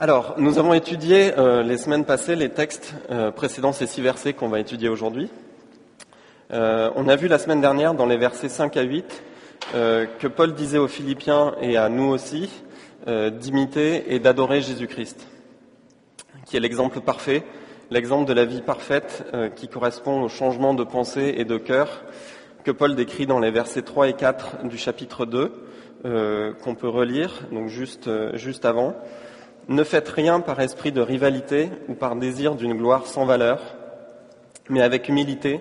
Alors, nous avons étudié les semaines passées les textes précédant ces 6 versets qu'on va étudier aujourd'hui. On a vu la semaine dernière, dans les versets 5 à 8, que Paul disait aux Philippiens et à nous aussi d'imiter et d'adorer Jésus-Christ, qui est l'exemple parfait, l'exemple de la vie parfaite qui correspond au changement de pensée et de cœur que Paul décrit dans les versets 3 et 4 du chapitre 2, qu'on peut relire, donc juste avant. Ne faites rien par esprit de rivalité ou par désir d'une gloire sans valeur, mais avec humilité,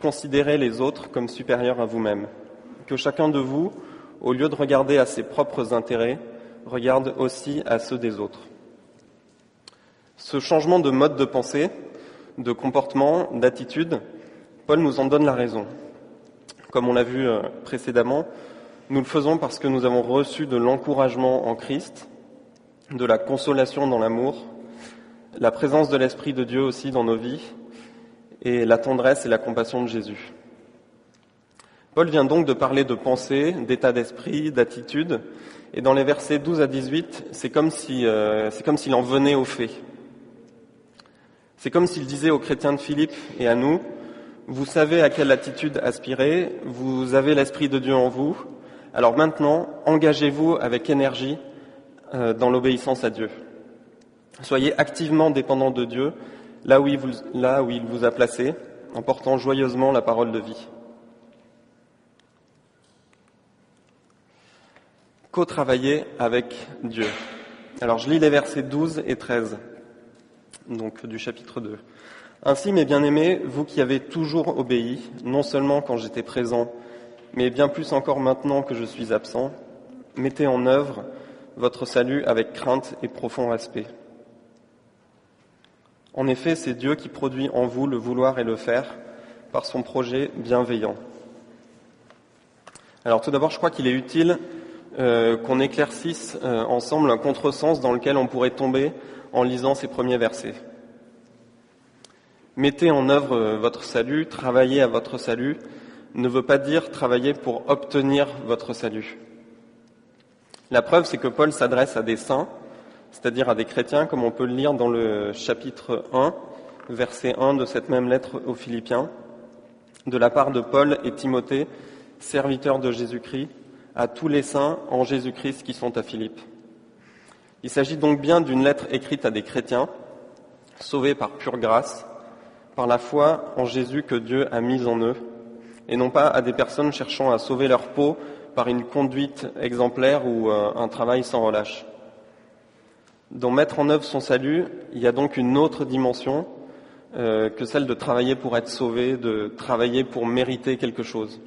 considérez les autres comme supérieurs à vous-même. Que chacun de vous, au lieu de regarder à ses propres intérêts, regarde aussi à ceux des autres. Ce changement de mode de pensée, de comportement, d'attitude, Paul nous en donne la raison. Comme on l'a vu précédemment, nous le faisons parce que nous avons reçu de l'encouragement en Christ, de la consolation dans l'amour, la présence de l'Esprit de Dieu aussi dans nos vies, et la tendresse et la compassion de Jésus. Paul vient donc de parler de pensée, d'état d'esprit, d'attitude, et dans les versets 12 à 18, c'est comme s'il en venait aux faits. C'est comme s'il disait aux chrétiens de Philippe et à nous, vous savez à quelle attitude aspirer, vous avez l'Esprit de Dieu en vous, alors maintenant, engagez-vous avec énergie dans l'obéissance à Dieu. Soyez activement dépendants de Dieu, là où il vous a placé, en portant joyeusement la parole de vie. Co-travailler avec Dieu. Alors je lis les versets 12 et 13, donc du chapitre 2. Ainsi, mes bien-aimés, vous qui avez toujours obéi, non seulement quand j'étais présent, mais bien plus encore maintenant que je suis absent, mettez en œuvre votre salut avec crainte et profond respect. En effet, c'est Dieu qui produit en vous le vouloir et le faire par son projet bienveillant. Alors tout d'abord, je crois qu'il est utile qu'on éclaircisse ensemble un contresens dans lequel on pourrait tomber en lisant ces premiers versets. Mettez en œuvre votre salut, travaillez à votre salut, ne veut pas dire travailler pour obtenir votre salut. La preuve, c'est que Paul s'adresse à des saints, c'est-à-dire à des chrétiens, comme on peut le lire dans le chapitre 1, verset 1 de cette même lettre aux Philippiens, de la part de Paul et Timothée, serviteurs de Jésus-Christ, à tous les saints en Jésus-Christ qui sont à Philippe. Il s'agit donc bien d'une lettre écrite à des chrétiens, sauvés par pure grâce, par la foi en Jésus que Dieu a mis en eux, et non pas à des personnes cherchant à sauver leur peau par une conduite exemplaire ou un travail sans relâche. Dans mettre en œuvre son salut, il y a donc une autre dimension que celle de travailler pour être sauvé, de travailler pour mériter quelque chose.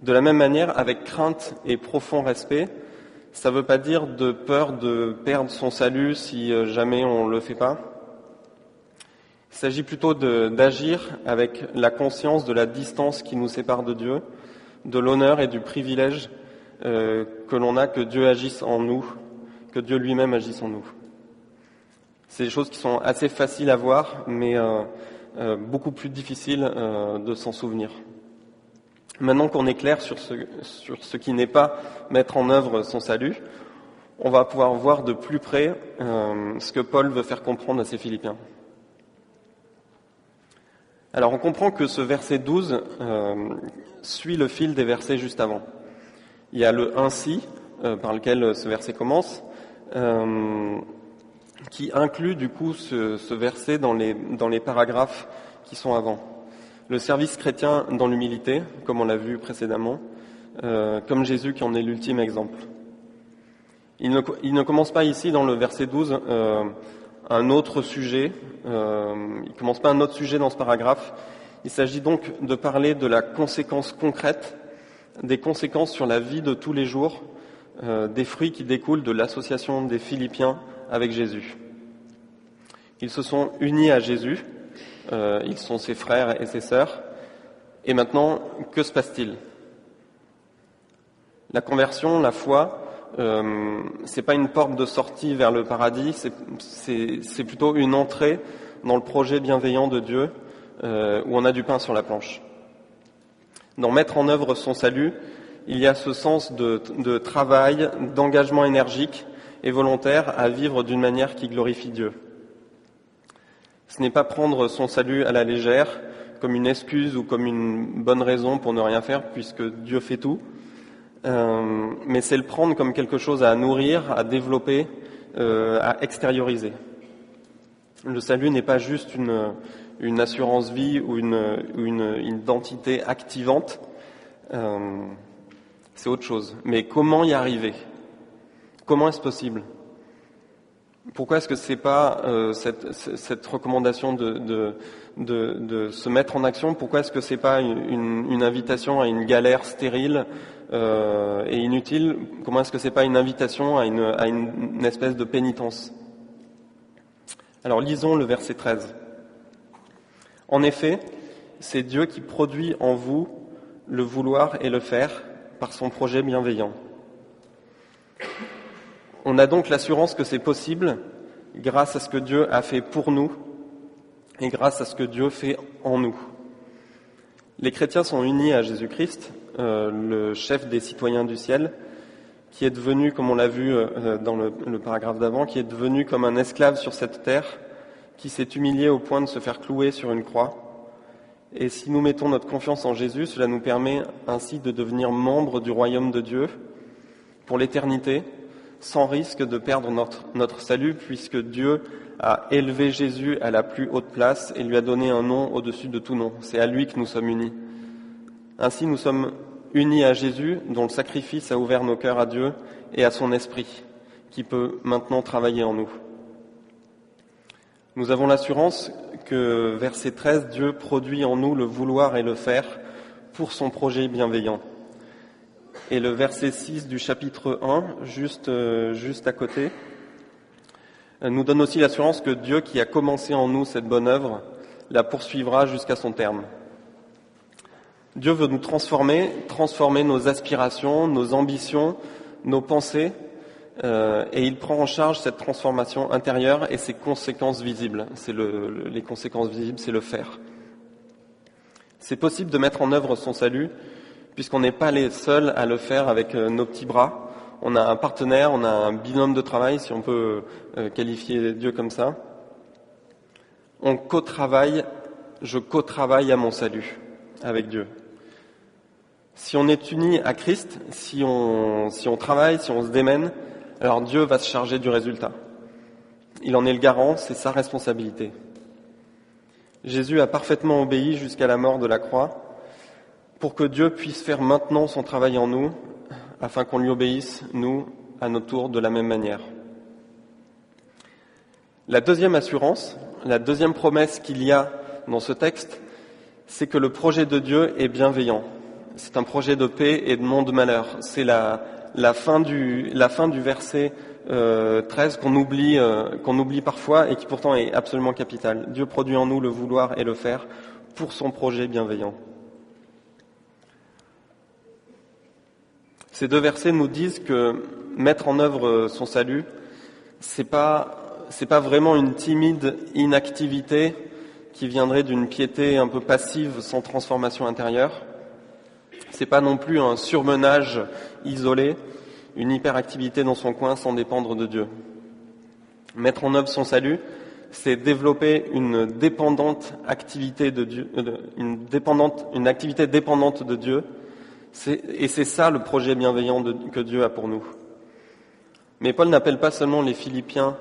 De la même manière, avec crainte et profond respect, ça ne veut pas dire de peur de perdre son salut si jamais on ne le fait pas. Il s'agit plutôt d'agir avec la conscience de la distance qui nous sépare de Dieu, de l'honneur et du privilège que l'on a que Dieu agisse en nous, que Dieu lui-même agisse en nous. C'est des choses qui sont assez faciles à voir, mais beaucoup plus difficiles de s'en souvenir. Maintenant qu'on est clair sur ce qui n'est pas mettre en œuvre son salut, on va pouvoir voir de plus près ce que Paul veut faire comprendre à ses Philippiens. Alors on comprend que ce verset 12 suit le fil des versets juste avant. Il y a le « ainsi » par lequel ce verset commence, qui inclut du coup ce verset dans les paragraphes qui sont avant. Le service chrétien dans l'humilité, comme on l'a vu précédemment, comme Jésus qui en est l'ultime exemple. Il ne commence pas ici dans le verset 12 un autre sujet, il ne commence pas un autre sujet dans ce paragraphe. Il s'agit donc de parler de la conséquence concrète, des conséquences sur la vie de tous les jours, des fruits qui découlent de l'association des Philippiens avec Jésus. Ils se sont unis à Jésus, ils sont ses frères et ses sœurs, et maintenant, que se passe-t-il ? La conversion, la foi, c'est pas une porte de sortie vers le paradis, c'est plutôt une entrée dans le projet bienveillant de Dieu, où on a du pain sur la planche. Dans mettre en œuvre son salut, il y a ce sens de travail, d'engagement énergique et volontaire à vivre d'une manière qui glorifie Dieu. Ce n'est pas prendre son salut à la légère, comme une excuse ou comme une bonne raison pour ne rien faire, puisque Dieu fait tout, mais c'est le prendre comme quelque chose à nourrir, à développer, à extérioriser. Le salut n'est pas juste une assurance vie ou une identité activante, c'est autre chose. Mais comment y arriver ? Comment est-ce possible ? Pourquoi est-ce que c'est pas cette recommandation de se mettre en action ? Pourquoi est-ce que c'est pas une invitation à une galère stérile et inutile ? Comment est-ce que c'est pas une invitation à une espèce de pénitence ? Alors lisons le verset 13. En effet, c'est Dieu qui produit en vous le vouloir et le faire par son projet bienveillant. On a donc l'assurance que c'est possible grâce à ce que Dieu a fait pour nous et grâce à ce que Dieu fait en nous. Les chrétiens sont unis à Jésus-Christ, le chef des citoyens du ciel, qui est devenu, comme on l'a vu dans le paragraphe d'avant, qui est devenu comme un esclave sur cette terre, qui s'est humilié au point de se faire clouer sur une croix. Et si nous mettons notre confiance en Jésus, cela nous permet ainsi de devenir membres du royaume de Dieu pour l'éternité, sans risque de perdre notre salut, puisque Dieu a élevé Jésus à la plus haute place et lui a donné un nom au-dessus de tout nom. C'est à lui que nous sommes unis. Ainsi, nous sommes unis à Jésus, dont le sacrifice a ouvert nos cœurs à Dieu et à son esprit, qui peut maintenant travailler en nous. Nous avons l'assurance que, verset 13, Dieu produit en nous le vouloir et le faire pour son projet bienveillant. Et le verset 6 du chapitre 1, juste à côté, nous donne aussi l'assurance que Dieu, qui a commencé en nous cette bonne œuvre, la poursuivra jusqu'à son terme. Dieu veut nous transformer nos aspirations, nos ambitions, nos pensées, et il prend en charge cette transformation intérieure et ses conséquences visibles. Les conséquences visibles, c'est le faire. C'est possible de mettre en œuvre son salut, puisqu'on n'est pas les seuls à le faire avec nos petits bras. On a un partenaire, on a un binôme de travail, si on peut qualifier Dieu comme ça. Je co-travaille à mon salut avec Dieu. Si on est unis à Christ, si on travaille, si on se démène, alors Dieu va se charger du résultat. Il en est le garant, c'est sa responsabilité. Jésus a parfaitement obéi jusqu'à la mort de la croix pour que Dieu puisse faire maintenant son travail en nous, afin qu'on lui obéisse, nous, à notre tour, de la même manière. La deuxième assurance, la deuxième promesse qu'il y a dans ce texte, c'est que le projet de Dieu est bienveillant. C'est un projet de paix et de non de malheur. C'est la fin du verset 13 qu'on oublie parfois et qui pourtant est absolument capital. Dieu produit en nous le vouloir et le faire pour son projet bienveillant. Ces deux versets nous disent que mettre en œuvre son salut, c'est pas vraiment une timide inactivité qui viendrait d'une piété un peu passive sans transformation intérieure. C'est pas non plus un surmenage isolé, une hyperactivité dans son coin sans dépendre de Dieu. Mettre en œuvre son salut, c'est développer une activité dépendante de Dieu. Et c'est ça le projet bienveillant que Dieu a pour nous. Mais Paul n'appelle pas seulement les Philippiens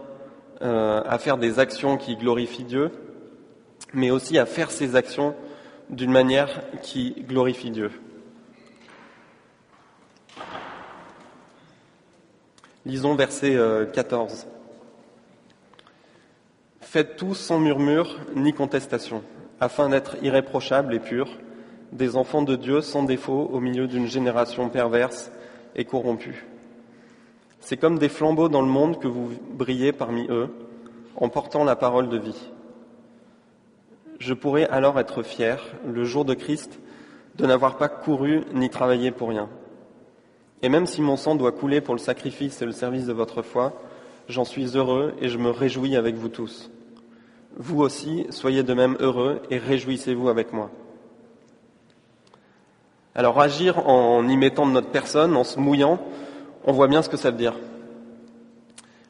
à faire des actions qui glorifient Dieu, mais aussi à faire ces actions d'une manière qui glorifie Dieu. Lisons verset 14. Faites tout sans murmure ni contestation, afin d'être irréprochables et purs, des enfants de Dieu sans défaut au milieu d'une génération perverse et corrompue. C'est comme des flambeaux dans le monde que vous brillez parmi eux, en portant la parole de vie. Je pourrais alors être fier, le jour de Christ, de n'avoir pas couru ni travaillé pour rien. Et même si mon sang doit couler pour le sacrifice et le service de votre foi, j'en suis heureux et je me réjouis avec vous tous. Vous aussi, soyez de même heureux et réjouissez-vous avec moi. Alors agir en y mettant de notre personne, en se mouillant, on voit bien ce que ça veut dire.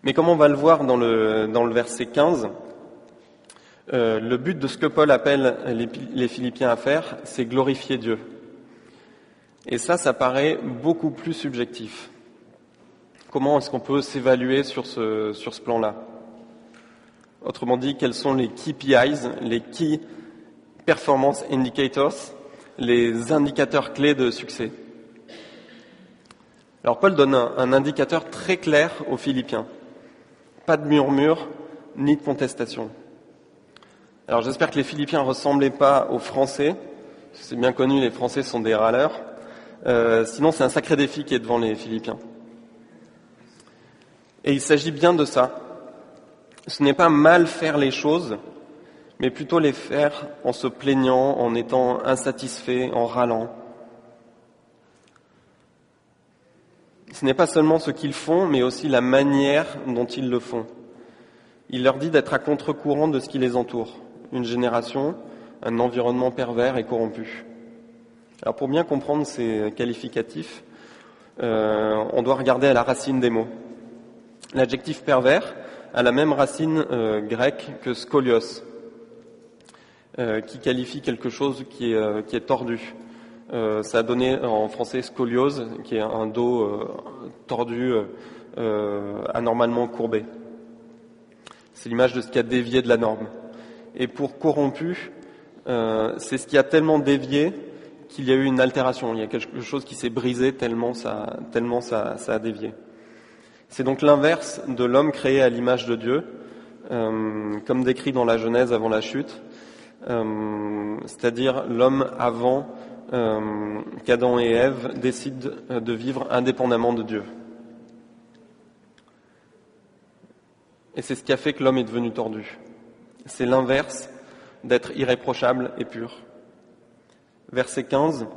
Mais comme on va le voir dans le verset 15, le but de ce que Paul appelle les Philippiens à faire, c'est glorifier Dieu. Et ça paraît beaucoup plus subjectif. Comment est-ce qu'on peut s'évaluer sur ce plan-là ? Autrement dit, quels sont les KPIs, les Key Performance Indicators, les indicateurs clés de succès ? Alors Paul donne un indicateur très clair aux Philippiens. Pas de murmure, ni de contestation. Alors j'espère que les Philippiens ne ressemblaient pas aux Français. C'est bien connu, les Français sont des râleurs. Sinon c'est un sacré défi qui est devant les Philippiens. Et il s'agit bien de ça. Ce n'est pas mal faire les choses, mais plutôt les faire en se plaignant, en étant insatisfait, en râlant. Ce n'est pas seulement ce qu'ils font, mais aussi la manière dont ils le font. Il leur dit d'être à contre-courant de ce qui les entoure. Une génération, un environnement pervers et corrompu. Alors pour bien comprendre ces qualificatifs, on doit regarder à la racine des mots. L'adjectif pervers a la même racine grecque que scolios, qui qualifie quelque chose qui est tordu. Ça a donné en français scoliose, qui est un dos tordu, anormalement courbé. C'est l'image de ce qui a dévié de la norme. Et pour corrompu, c'est ce qui a tellement dévié qu'il y a eu une altération. Il y a quelque chose qui s'est brisé tellement ça a dévié. C'est donc l'inverse de l'homme créé à l'image de Dieu, comme décrit dans la Genèse avant la chute, c'est-à-dire l'homme avant qu'Adam et Ève décident de vivre indépendamment de Dieu. Et c'est ce qui a fait que l'homme est devenu tordu. C'est l'inverse d'être irréprochable et pur. Verset 15,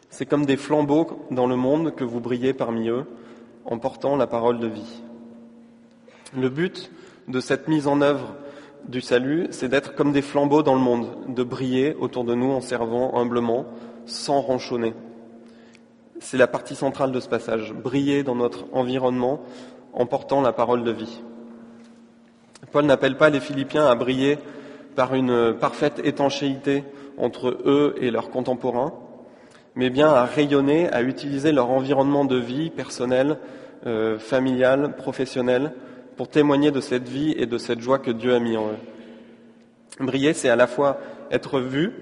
c'est comme des flambeaux dans le monde que vous brillez parmi eux, en portant la parole de vie. Le but de cette mise en œuvre du salut, c'est d'être comme des flambeaux dans le monde, de briller autour de nous en servant humblement, sans ronchonner. C'est la partie centrale de ce passage, briller dans notre environnement en portant la parole de vie. Paul n'appelle pas les Philippiens à briller par une parfaite étanchéité entre eux et leurs contemporains, mais bien à rayonner, à utiliser leur environnement de vie personnel, familial, professionnel, pour témoigner de cette vie et de cette joie que Dieu a mis en eux. Briller, c'est à la fois être vu,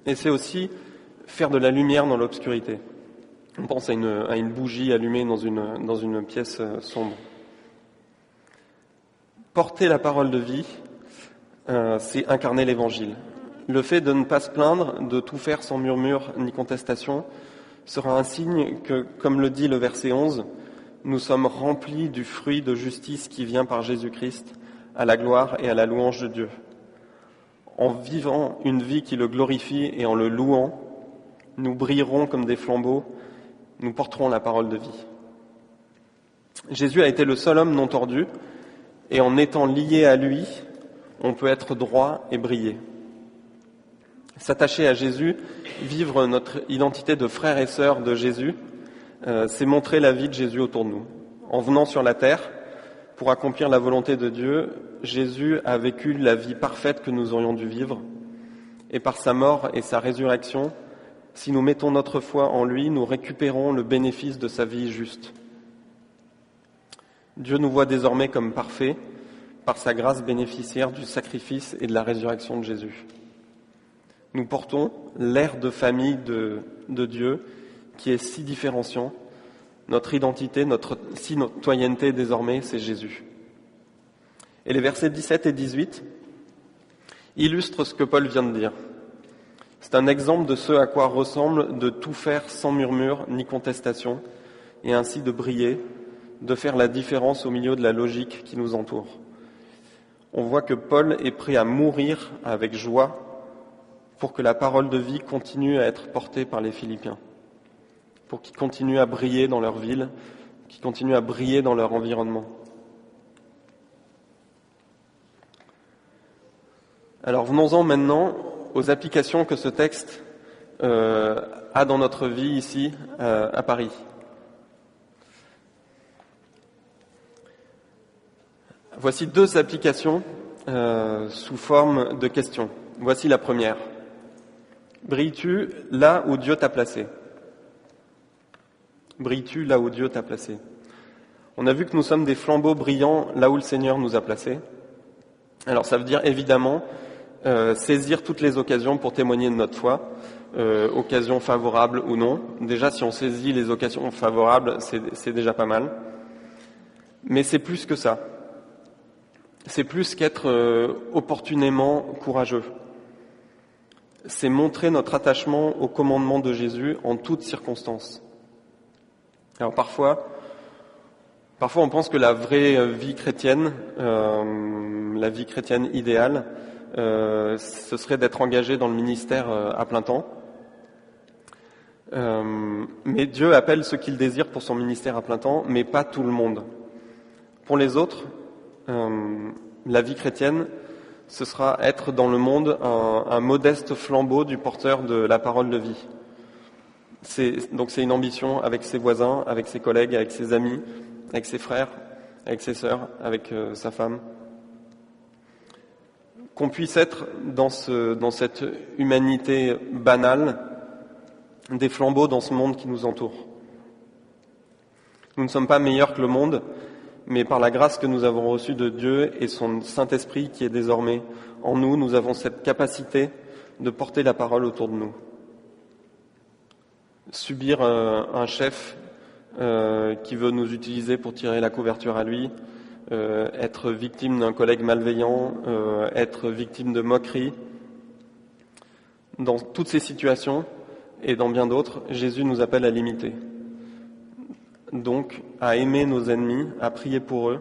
et c'est aussi faire de la lumière dans l'obscurité. On pense à une bougie allumée dans une pièce sombre. Porter la parole de vie, c'est incarner l'Évangile. Le fait de ne pas se plaindre, de tout faire sans murmure ni contestation, sera un signe que, comme le dit le verset 11, nous sommes remplis du fruit de justice qui vient par Jésus-Christ, à la gloire et à la louange de Dieu. En vivant une vie qui le glorifie et en le louant, nous brillerons comme des flambeaux, nous porterons la parole de vie. Jésus a été le seul homme non tordu, et en étant lié à lui, on peut être droit et briller. S'attacher à Jésus, vivre notre identité de frères et sœurs de Jésus, c'est montrer la vie de Jésus autour de nous. En venant sur la terre, pour accomplir la volonté de Dieu, Jésus a vécu la vie parfaite que nous aurions dû vivre. Et par sa mort et sa résurrection, si nous mettons notre foi en lui, nous récupérons le bénéfice de sa vie juste. Dieu nous voit désormais comme parfaits par sa grâce bénéficiaire du sacrifice et de la résurrection de Jésus. Nous portons l'air de famille de Dieu qui est si différenciant. Notre identité, notre citoyenneté désormais, c'est Jésus. Et les versets 17 et 18 illustrent ce que Paul vient de dire. C'est un exemple de ce à quoi ressemble de tout faire sans murmure ni contestation, et ainsi de briller, de faire la différence au milieu de la logique qui nous entoure. On voit que Paul est prêt à mourir avec joie pour que la parole de vie continue à être portée par les Philippiens, pour qu'ils continuent à briller dans leur ville, qu'ils continuent à briller dans leur environnement. Alors venons-en maintenant aux applications que ce texte a dans notre vie ici à Paris. Voici 2 applications sous forme de questions. Voici la première. Brilles-tu là où Dieu t'a placé ? Brilles-tu là où Dieu t'a placé ? On a vu que nous sommes des flambeaux brillants là où le Seigneur nous a placés. Alors ça veut dire évidemment saisir toutes les occasions pour témoigner de notre foi, occasions favorables ou non. Déjà, si on saisit les occasions favorables, c'est déjà pas mal. Mais c'est plus que ça. C'est plus qu'être opportunément courageux. C'est montrer notre attachement au commandement de Jésus en toutes circonstances. Alors parfois on pense que la vraie vie chrétienne, la vie chrétienne idéale, ce serait d'être engagé dans le ministère à plein temps. Mais Dieu appelle ceux qu'il désire pour son ministère à plein temps, mais pas tout le monde. Pour les autres, la vie chrétienne, ce sera être dans le monde un modeste flambeau du porteur de la parole de vie. Donc c'est une ambition avec ses voisins, avec ses collègues, avec ses amis, avec ses frères, avec ses sœurs, avec sa femme. Qu'on puisse être dans cette humanité banale, des flambeaux dans ce monde qui nous entoure. Nous ne sommes pas meilleurs que le monde, mais par la grâce que nous avons reçue de Dieu et son Saint-Esprit qui est désormais en nous, nous avons cette capacité de porter la parole autour de nous. Subir un chef qui veut nous utiliser pour tirer la couverture à lui, être victime d'un collègue malveillant, être victime de moqueries. Dans toutes ces situations, et dans bien d'autres, Jésus nous appelle à l'imiter. Donc, à aimer nos ennemis, à prier pour eux,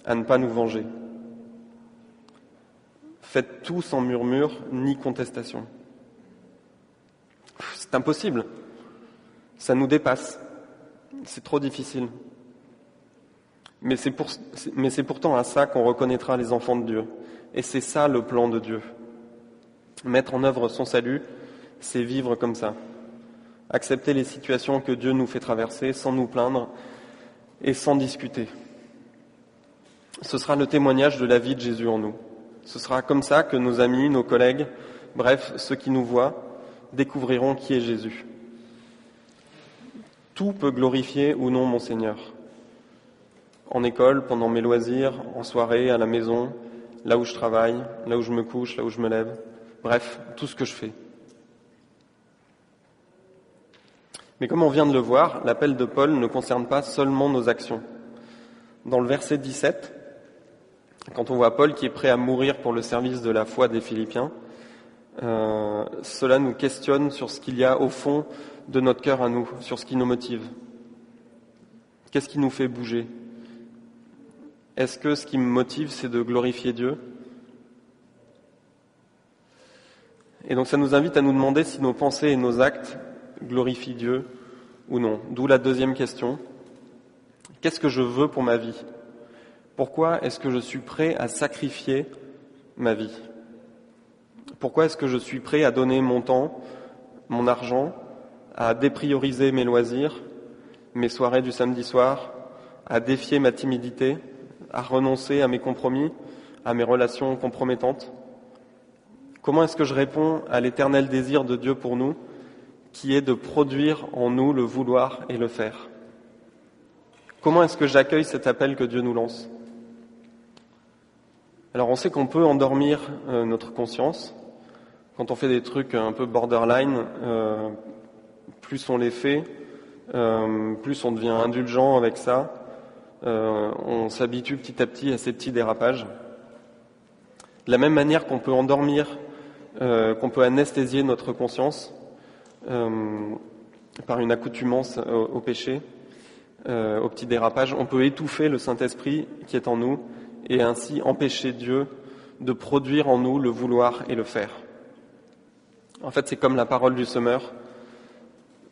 à ne pas nous venger. Faites tout sans murmure ni contestation. C'est impossible. Ça nous dépasse. C'est trop difficile. Mais c'est pourtant à ça qu'on reconnaîtra les enfants de Dieu. Et c'est ça le plan de Dieu. Mettre en œuvre son salut, c'est vivre comme ça. Accepter les situations que Dieu nous fait traverser sans nous plaindre et sans discuter. Ce sera le témoignage de la vie de Jésus en nous. Ce sera comme ça que nos amis, nos collègues, bref, ceux qui nous voient, découvriront qui est Jésus. Tout peut glorifier ou non mon Seigneur. En école, pendant mes loisirs, en soirée, à la maison, là où je travaille, là où je me couche, là où je me lève. Bref, tout ce que je fais. Mais comme on vient de le voir, l'appel de Paul ne concerne pas seulement nos actions. Dans le verset 17, quand on voit Paul qui est prêt à mourir pour le service de la foi des Philippiens, cela nous questionne sur ce qu'il y a au fond de notre cœur à nous, sur ce qui nous motive. Qu'est-ce qui nous fait bouger ? Est-ce que ce qui me motive, c'est de glorifier Dieu ? Et donc ça nous invite à nous demander si nos pensées et nos actes glorifient Dieu ou non. D'où la deuxième question. Qu'est-ce que je veux pour ma vie ? Pourquoi est-ce que je suis prêt à sacrifier ma vie ? Pourquoi est-ce que je suis prêt à donner mon temps, mon argent, à déprioriser mes loisirs, mes soirées du samedi soir, à défier ma timidité, à renoncer à mes compromis, à mes relations compromettantes ? Comment est-ce que je réponds à l'éternel désir de Dieu pour nous, qui est de produire en nous le vouloir et le faire ? Comment est-ce que j'accueille cet appel que Dieu nous lance ? Alors on sait qu'on peut endormir notre conscience. Quand on fait des trucs un peu borderline, plus on les fait, plus on devient indulgent avec ça. On s'habitue petit à petit à ces petits dérapages. De la même manière qu'on peut endormir, qu'on peut anesthésier notre conscience par une accoutumance au péché, au petit dérapage, on peut étouffer le Saint-Esprit qui est en nous et ainsi empêcher Dieu de produire en nous le vouloir et le faire. En fait, c'est comme la parole du semeur.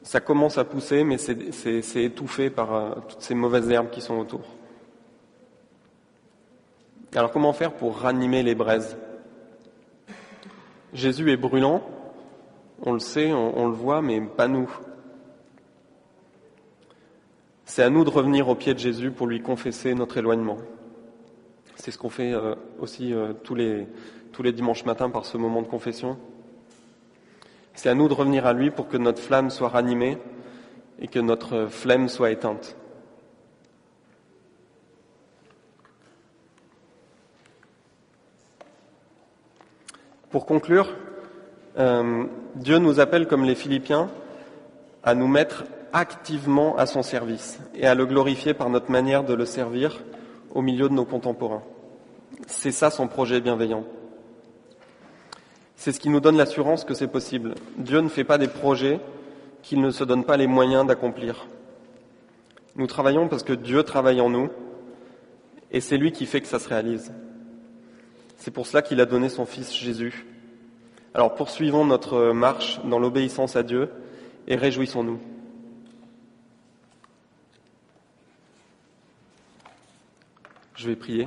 Ça commence à pousser, mais c'est étouffé par toutes ces mauvaises herbes qui sont autour. Alors comment faire pour ranimer les braises ? Jésus est brûlant, on le sait, on le voit, mais pas nous. C'est à nous de revenir aux pieds de Jésus pour lui confesser notre éloignement. C'est ce qu'on fait aussi tous les dimanches matins par ce moment de confession. C'est à nous de revenir à lui pour que notre flamme soit ranimée et que notre flemme soit éteinte. Pour conclure, Dieu nous appelle, comme les Philippiens, à nous mettre activement à son service et à le glorifier par notre manière de le servir au milieu de nos contemporains. C'est ça son projet bienveillant. C'est ce qui nous donne l'assurance que c'est possible. Dieu ne fait pas des projets qu'il ne se donne pas les moyens d'accomplir. Nous travaillons parce que Dieu travaille en nous et c'est lui qui fait que ça se réalise. C'est pour cela qu'il a donné son Fils Jésus. Alors poursuivons notre marche dans l'obéissance à Dieu et réjouissons-nous. Je vais prier.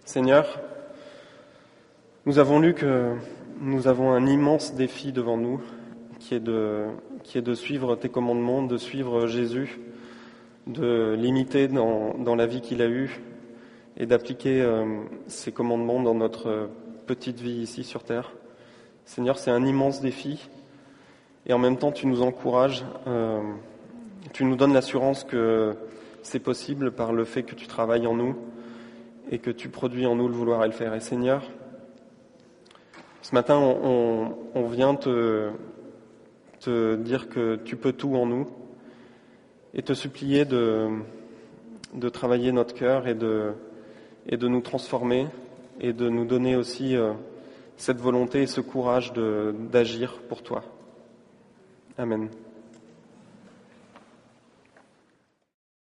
Seigneur, nous avons lu que nous avons un immense défi devant nous, qui est de suivre tes commandements, de suivre Jésus, de l'imiter dans la vie qu'il a eue et d'appliquer ces commandements dans notre petite vie ici sur terre. Seigneur, c'est un immense défi et en même temps tu nous encourages, tu nous donnes l'assurance que c'est possible par le fait que tu travailles en nous et que tu produis en nous le vouloir et le faire. Et Seigneur, ce matin on vient te dire que tu peux tout en nous et te supplier de travailler notre cœur et de nous transformer et de nous donner aussi cette volonté et ce courage d'agir pour toi. Amen.